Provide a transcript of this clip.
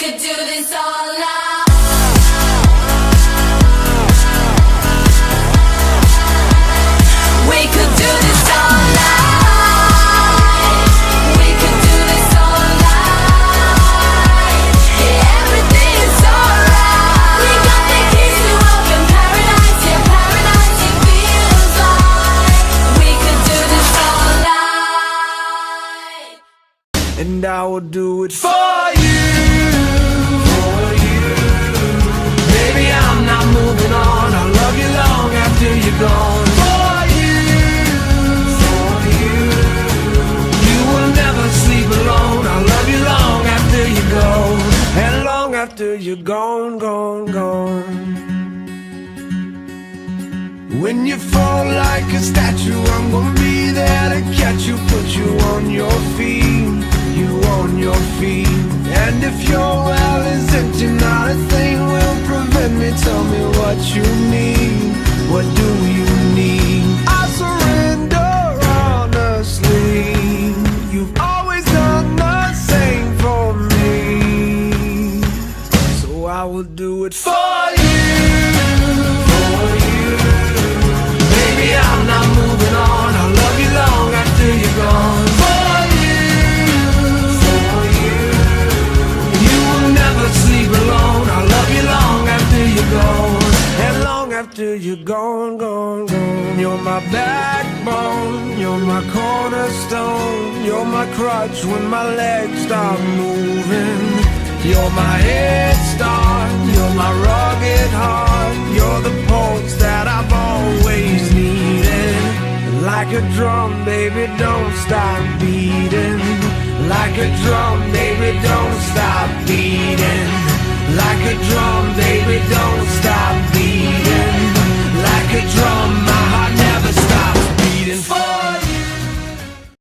could do this all night. We could do this all night. We could do this all night. Yeah, everything's alright. We got the keys to open paradise. Yeah, paradise it feels like. We could do this all night. And I will do it for you. Baby, I'm not moving on. I'll love you long after you're gone. For you, you will never sleep alone. I'll love you long after you go, and long after you're gone, gone, gone. When you fall like a statue, I'm gonna be there to catch you, put you on your feet, you on your feet. And if your well is empty, not a thing will prevent me. Tell me what you need, what do you need? I surrender honestly. You've always done the same for me, so I will do it for you. Baby, I'm not moving on. I'll love you long after you're gone. For you, you will never sleep alone. I'll love you long after you're gone, and long after you're gone, gone, gone. You're my backbone, you're my cornerstone, you're my crutch when my legs stop moving. You're my head start, you're my rugged heart, you're the pulse that I've always needed. Like a drum, baby, don't stop beating. Like a drum, baby, don't stop beating. Like a drum, baby, don't stop beating. Like a drum.